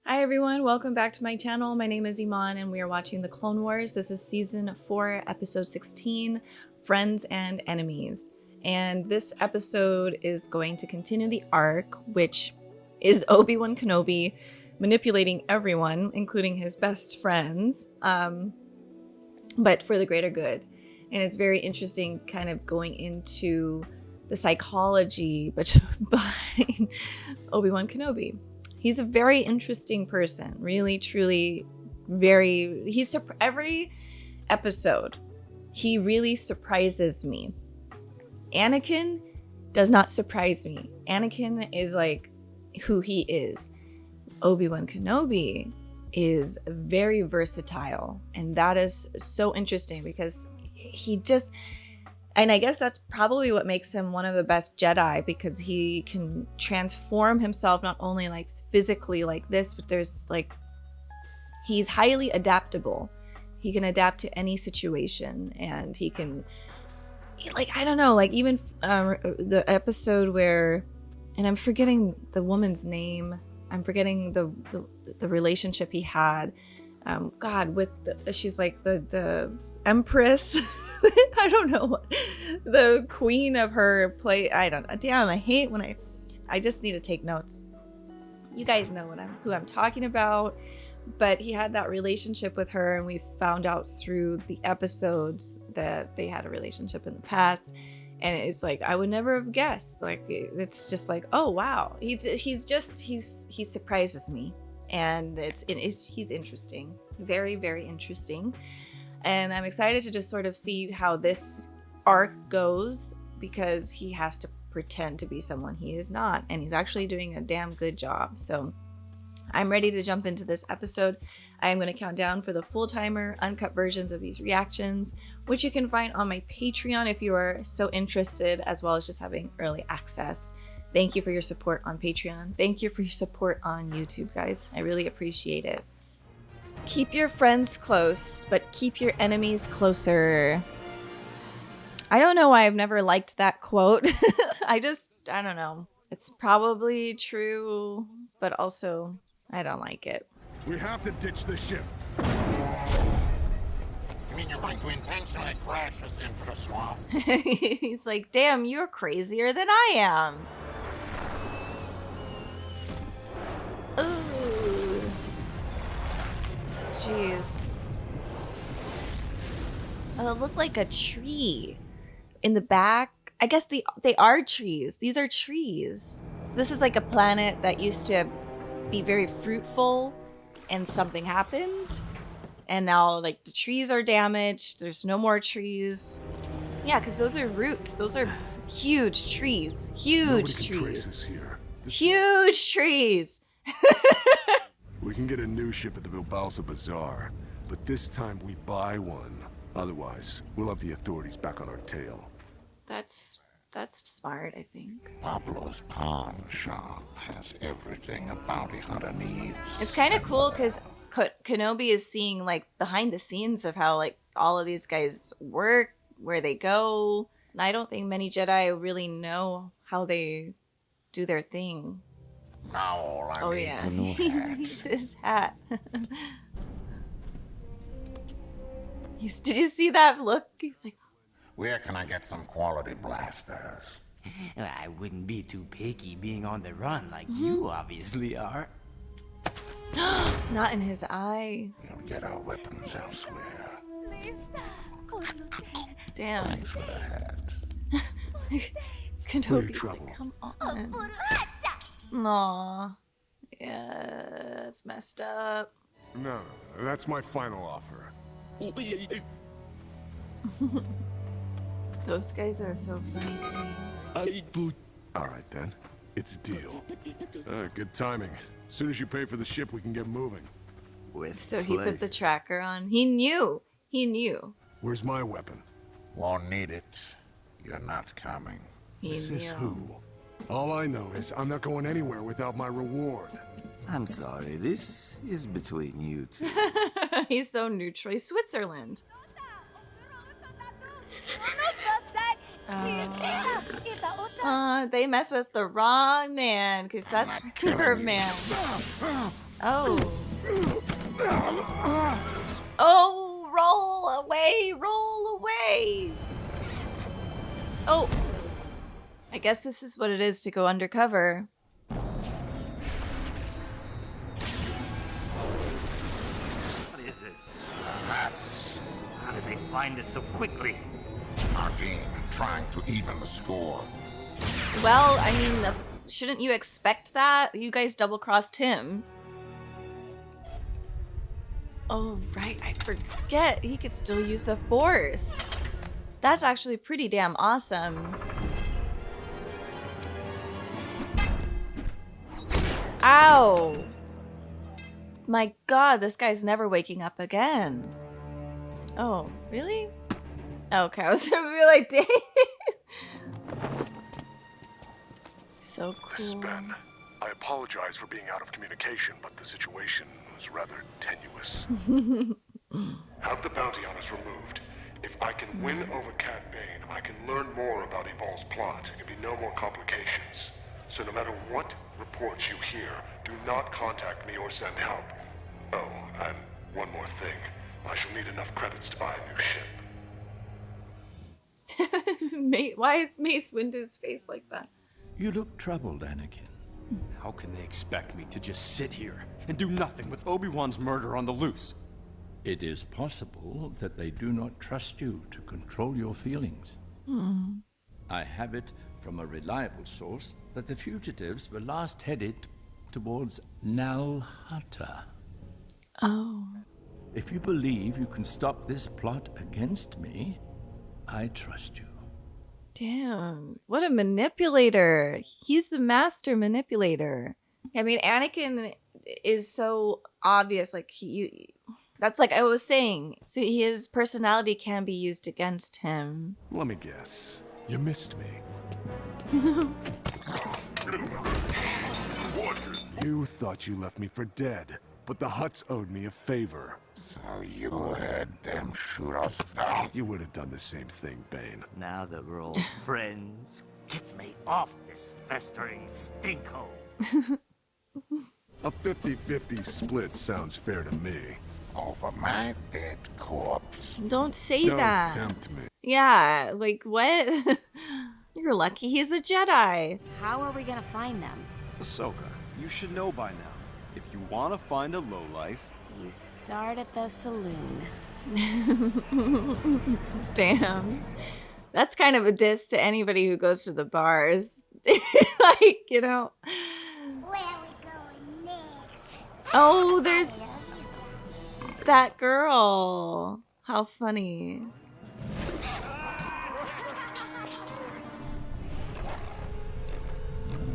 Hi everyone, welcome back to my channel. My name is Iman and we are watching The Clone Wars. This is season 4, episode 16, Friends and Enemies. And this episode is going to continue the arc, which is Obi-Wan Kenobi manipulating everyone, including his best friends, but for the greater good. And it's very interesting kind of going into the psychology behind Obi-Wan Kenobi. He's a very interesting person, really, truly, every episode, he really surprises me. Anakin does not surprise me. Anakin is like who he is. Obi-Wan Kenobi is very versatile, and that is so interesting because and I guess that's probably what makes him one of the best Jedi, because he can transform himself not only like physically like this, but he's highly adaptable. He can adapt to any situation, and he can, I don't know, like even the episode where, and I'm forgetting the woman's name. I'm forgetting the relationship he had. She's like the Empress. I don't know what the queen of her play. I don't know. Damn, I hate when I just need to take notes. You guys know who I'm talking about. But he had that relationship with her, and we found out through the episodes that they had a relationship in the past. And it's like I would never have guessed. Like it's just like, oh wow, he surprises me, and he's interesting, very, very interesting. And I'm excited to just sort of see how this arc goes, because he has to pretend to be someone he is not. And he's actually doing a damn good job. So I'm ready to jump into this episode. I am going to count down for the full timer, uncut versions of these reactions, which you can find on my Patreon if you are so interested, as well as just having early access. Thank you for your support on Patreon. Thank you for your support on YouTube, guys. I really appreciate it. Keep your friends close, but keep your enemies closer. I don't know why I've never liked that quote. I don't know. It's probably true, but also I don't like it. We have to ditch the ship. You mean you're going to intentionally crash us into the swamp? He's like, damn, you're crazier than I am. Ooh. Jeez. Oh, it looked like a tree in the back. I guess they are trees. These are trees. So this is like a planet that used to be very fruitful, and something happened. And now like the trees are damaged. There's no more trees. Yeah, because those are roots. Those are huge trees. Huge trees. Huge trees. We can get a new ship at the Bilbalsa Bazaar, but this time we buy one. Otherwise, we'll have the authorities back on our tail. That's smart, I think. Pablo's pawn shop has everything a bounty hunter needs. It's kind of cool because Kenobi is seeing like behind the scenes of how like all of these guys work, where they go. And I don't think many Jedi really know how they do their thing. Now all I need is a new he hat. needs his hat. Did you see that look? He's like, Where can I get some quality blasters? I wouldn't be too picky being on the run like you obviously are. not in his eye. You'll get our weapons elsewhere. Damn. Thanks for the hat. Kenobi's like, come on. Aw. Yeah, it's messed up. No, that's my final offer. Those guys are so funny to me. All right then, it's a deal. Good timing. As soon as you pay for the ship, we can get moving. So he put the tracker on. He knew. He knew. Where's my weapon? Won't need it. You're not coming. He This knew. is who? All I know is I'm not going anywhere without my reward. I'm sorry, this is between you two. He's so neutral. He's Switzerland. They mess with the wrong man, because that's her man. Oh. Oh, roll away, roll away. Oh. I guess this is what it is to go undercover. What is this? Rats. How did they find us so quickly? Hardin trying to even the score. Well, I mean, shouldn't you expect that? You guys double-crossed him. Oh, right, I forget. He could still use the Force. That's actually pretty damn awesome. Ow! My god, this guy's never waking up again. Oh, really? Okay, I was gonna be like, dang. So cool. This is Ben. I apologize for being out of communication, but the situation was rather tenuous. Have the bounty on us removed. If I can win over Cad Bane, I can learn more about Evol's plot. There can be no more complications. So no matter what reports you hear, do not contact me or send help. Oh, and one more thing. I shall need enough credits to buy a new ship. Why is Mace Windu's face like that? You look troubled, Anakin. How can they expect me to just sit here and do nothing with Obi-Wan's murder on the loose? It is possible that they do not trust you to control your feelings. I have it from a reliable source that the fugitives were last headed towards Nal Hutta. Oh. If you believe you can stop this plot against me, I trust you. Damn, what a manipulator. He's the master manipulator. I mean, Anakin is so obvious, like that's like I was saying. So his personality can be used against him. Let me guess. You missed me. You thought you left me for dead, but the Hutts owed me a favor. So you had them shoot us down? You would have done the same thing, Bane. Now that we're old friends, get me off this festering stinkhole. A 50-50 split sounds fair to me. Over my dead corpse. Don't say Don't that. tempt me. Yeah, like what? You're lucky he's a Jedi. How are we gonna find them? Ahsoka, you should know by now. If you want to find a lowlife, You start at the saloon. Damn. That's kind of a diss to anybody who goes to the bars. Like, you know. Where are we going next? Oh, there's that girl. How funny.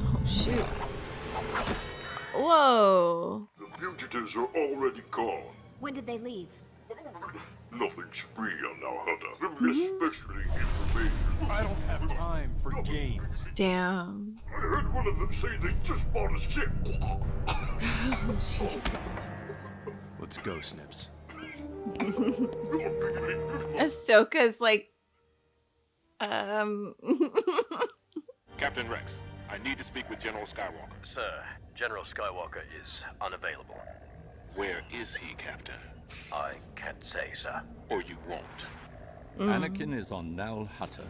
Oh, shoot. Whoa. The fugitives are already gone. When did they leave? Nothing's free on Nal Hutta, especially information. I don't have time for games. Damn. I heard one of them say they just bought a ship. Oh, shit. Let's go, Snips. Ahsoka's like, Captain Rex, I need to speak with General Skywalker. Sir, General Skywalker is unavailable. Where is he, Captain? I can't say, sir. Or you won't. Anakin is on Nal Hutta.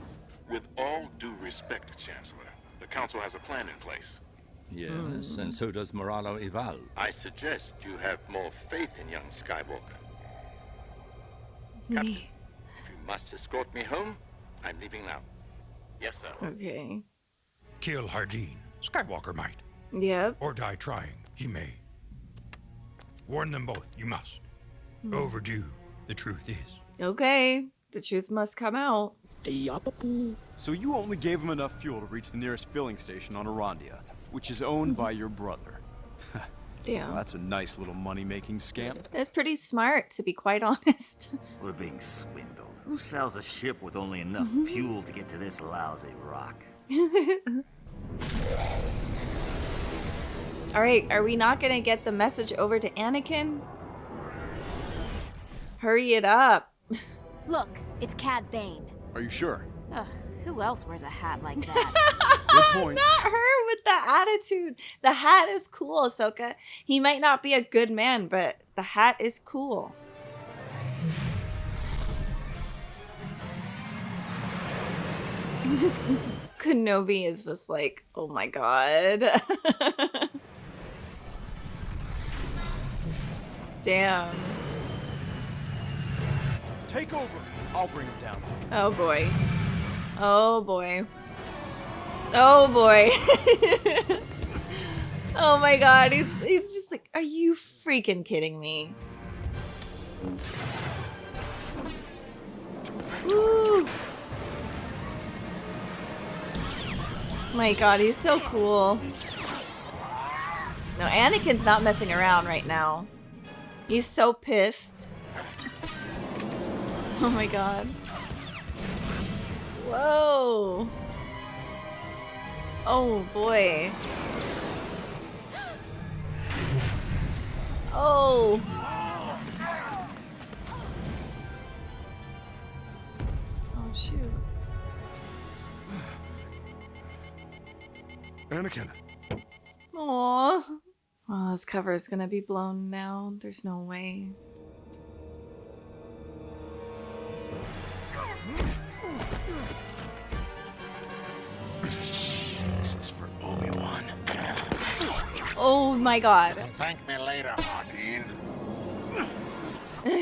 With all due respect, Chancellor, the Council has a plan in place. Yes, and so does Moralo Ival. I suggest you have more faith in young Skywalker. Captain, if you must escort me home, I'm leaving now. Yes, sir. okay. Kill Hardin. Skywalker might. Yep. Or die trying. He may. Warn them both. You must. Overdue. The truth is. Okay. The truth must come out. So you only gave him enough fuel to reach the nearest filling station on Arandia, which is owned by your brother. Damn. Well, that's a nice little money-making scam. That's pretty smart, to be quite honest. We're being swindled. Who sells a ship with only enough fuel to get to this lousy rock? All right, are we not gonna get the message over to Anakin? Hurry it up. Look, it's Cad Bane. Are you sure? Ugh, who else wears a hat like that? Good point. Not her with the attitude. The hat is cool, Ahsoka. He might not be a good man, but the hat is cool. Kenobi is just like, oh my god. Damn. Take over. I'll bring him down. Oh boy. Oh boy. Oh boy. Oh my god, he's just like, are you freaking kidding me? Ooh. My god, he's so cool. No, Anakin's not messing around right now. He's so pissed. Oh my god. Whoa. Oh boy. Oh. Oh shoot. Anakin. Aww. Oh, this cover is gonna be blown now. There's no way. This is for Obi-Wan. Oh my god. Thank me later, Anakin.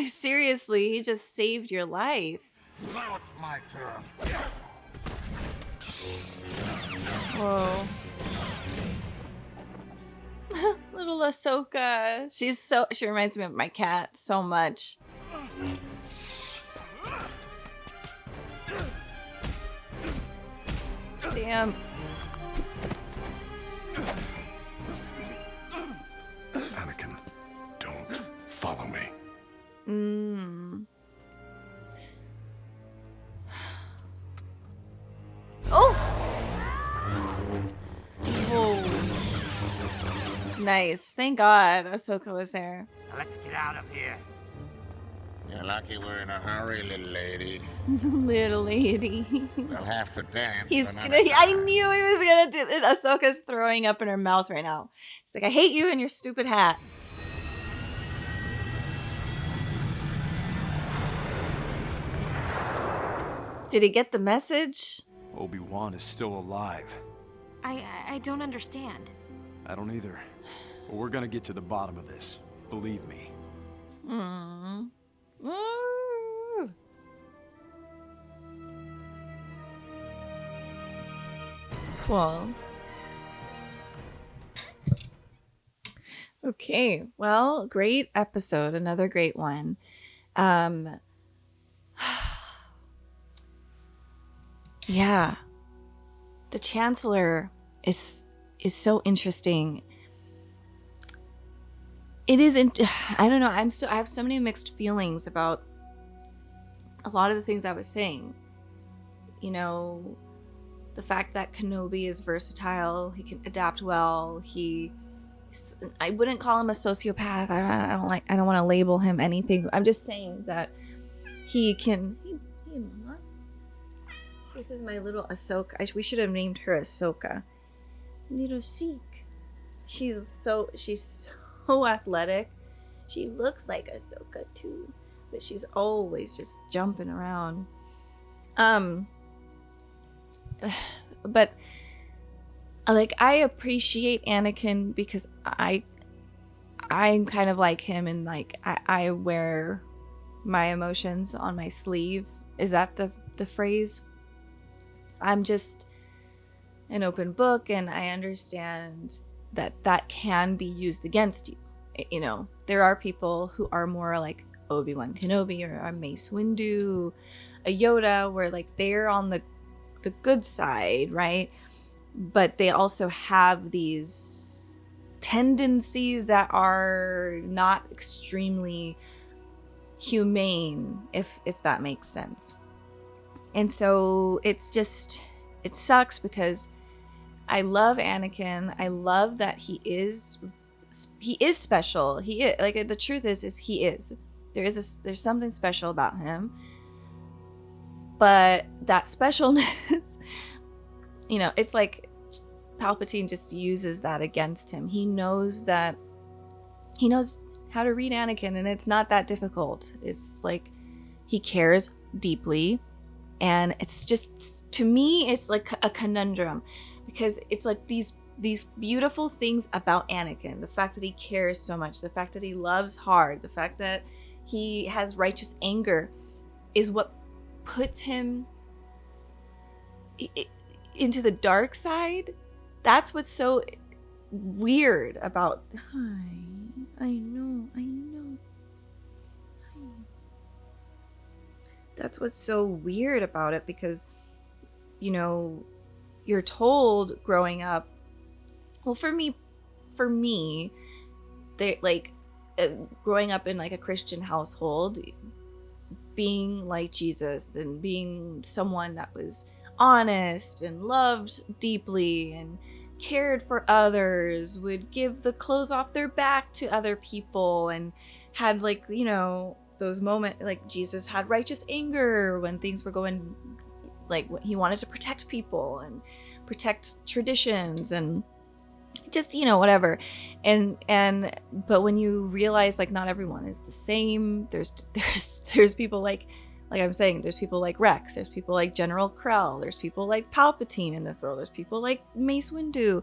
Seriously, he just saved your life. Now it's my turn. Whoa. Little Ahsoka. She reminds me of my cat so much. Damn. Anakin, don't follow me. Oh! Whoa. Nice. Thank God Ahsoka was there. Now let's get out of here. You're lucky we're in a hurry, little lady. Little lady. We'll have to dance. He's another gonna. I time. knew he was gonna do it. Ahsoka's throwing up in her mouth right now. She's like, I hate you and your stupid hat. Did he get the message? Obi-Wan is still alive. I don't understand. I don't either. But we're gonna get to the bottom of this. Believe me. Mm. Cool. Okay, well, great episode. Another great one. Yeah. The Chancellor is so interesting. It is I don't know, I have so many mixed feelings about a lot of the things I was saying. You know, the fact that Kenobi is versatile, he can adapt well, I wouldn't call him a sociopath. I don't want to label him anything. I'm just saying that he can. Hey, Mama. This is my little Ahsoka. We should have named her Ahsoka. Little Seek. She's so athletic. She looks like Ahsoka too, but she's always just jumping around. But like, I appreciate Anakin because I'm kind of like him, and like I wear my emotions on my sleeve. Is that the phrase? I'm just an open book, and I understand that can be used against you. You know, there are people who are more like Obi-Wan Kenobi or a Mace Windu, a Yoda, where like they're on the good side, right? But they also have these tendencies that are not extremely humane, if that makes sense. And so it sucks because I love Anakin. I love that he is special. He is, like, the truth is he is. There's something special about him. But that specialness, you know, it's like Palpatine just uses that against him. He knows how to read Anakin, and it's not that difficult. It's like he cares deeply, and it's just, to me, it's like a conundrum, because it's like these beautiful things about Anakin. The fact that he cares so much, the fact that he loves hard, the fact that he has righteous anger is what puts him into the dark side. That's what's so weird about... I know. That's what's so weird about it, because, you know, you're told growing up, well, for me, they like growing up in like a Christian household, being like Jesus and being someone that was honest and loved deeply and cared for others, would give the clothes off their back to other people, and had, like, you know, those moments, like Jesus had righteous anger when things were going, like, he wanted to protect people and protect traditions and just, you know, whatever. But when you realize, like, not everyone is the same, there's people like I'm saying, there's people like Rex, there's people like General Krell, there's people like Palpatine in this world, there's people like Mace Windu.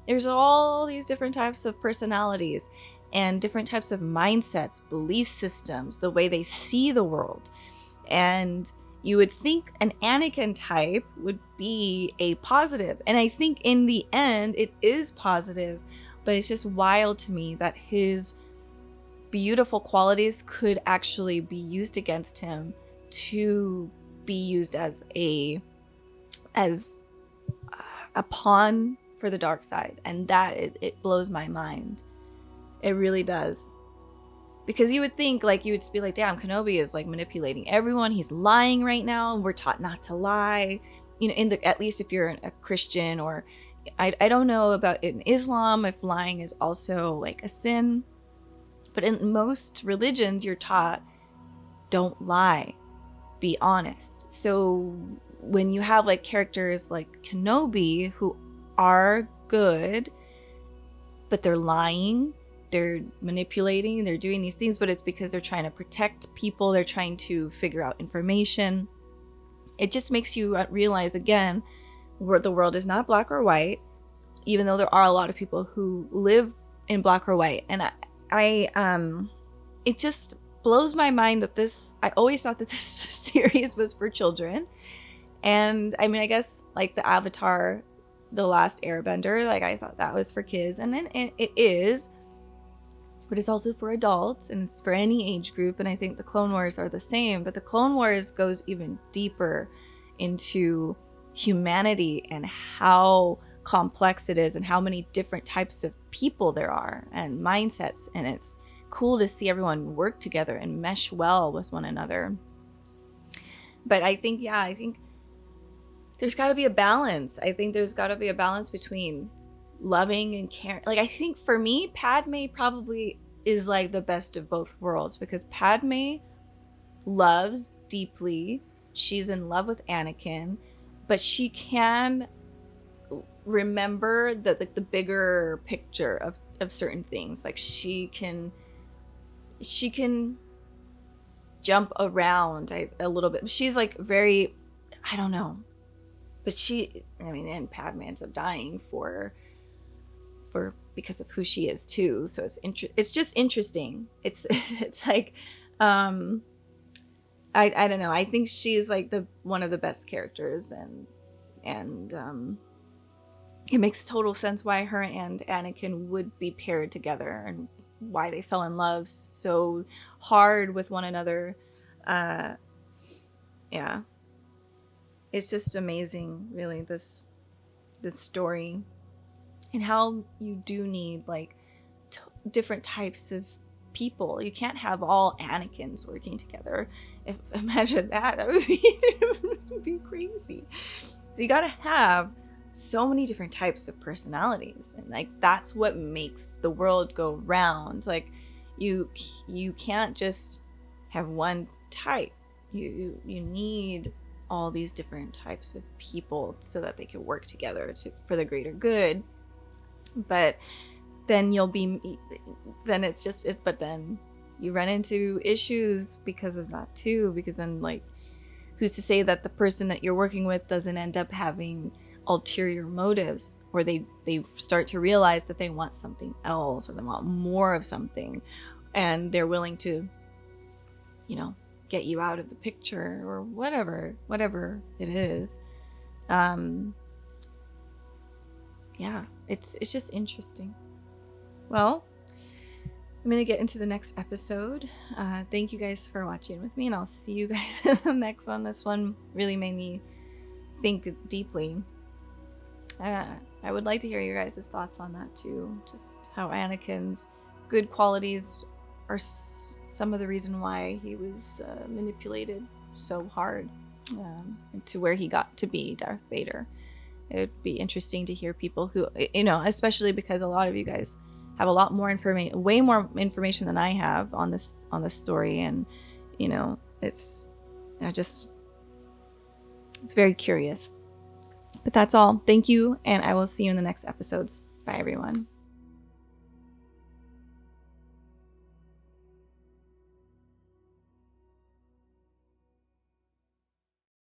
There's all these different types of personalities and different types of mindsets, belief systems, the way they see the world. And you would think an Anakin type would be a positive. And I think in the end, it is positive, but it's just wild to me that his beautiful qualities could actually be used against him, to be used as a pawn for the dark side. And that it blows my mind. It really does. Because you would think, like, you would be like, damn, Kenobi is like manipulating everyone. He's lying right now, and we're taught not to lie. You know, at least if you're a Christian, or I don't know about in Islam if lying is also like a sin. But in most religions, you're taught, don't lie, be honest. So when you have like characters like Kenobi who are good, but they're lying, they're manipulating, they're doing these things, but it's because they're trying to protect people, they're trying to figure out information. It just makes you realize again, the world is not black or white, even though there are a lot of people who live in black or white. And it just blows my mind that I always thought that this series was for children. And I mean, I guess like the Avatar, The Last Airbender, like I thought that was for kids, and then it is, but it's also for adults, and it's for any age group. And I think the Clone Wars are the same, but the Clone Wars goes even deeper into humanity and how complex it is and how many different types of people there are and mindsets. And it's cool to see everyone work together and mesh well with one another. But I think there's got to be a balance. I think there's got to be a balance between loving and caring. Like, I think for me, Padme probably is like the best of both worlds, because Padme loves deeply. She's in love with Anakin, but she can remember the bigger picture of certain things. Like she can jump around a little bit. She's like very, I don't know, but and Padme ends up dying because of who she is too. So it's just interesting. It's like, I don't know. I think she's like one of the best characters, and it makes total sense why her and Anakin would be paired together and why they fell in love so hard with one another. Yeah. It's just amazing, really, this story, and how you do need like different types of people. You can't have all Anakins working together. Imagine that would be crazy. So you got to have so many different types of personalities, and like that's what makes the world go round. Like you can't just have one type. You need all these different types of people so that they can work together for the greater good. But then but then you run into issues because of that too, because then like who's to say that the person that you're working with doesn't end up having ulterior motives, or they start to realize that they want something else, or they want more of something, and they're willing to, you know, get you out of the picture, or whatever it is. Yeah, it's just interesting. Well, I'm gonna get into the next episode. Thank you guys for watching with me, and I'll see you guys in the next one. This one really made me think deeply. I would like to hear your guys' thoughts on that too. Just how Anakin's good qualities are some of the reason why he was manipulated so hard to where he got to be Darth Vader. It would be interesting to hear people who, you know, especially because a lot of you guys have a lot more information, way more information than I have on this story, and you know, it's very curious. But that's all. Thank you, and I will see you in the next episodes. Bye, everyone.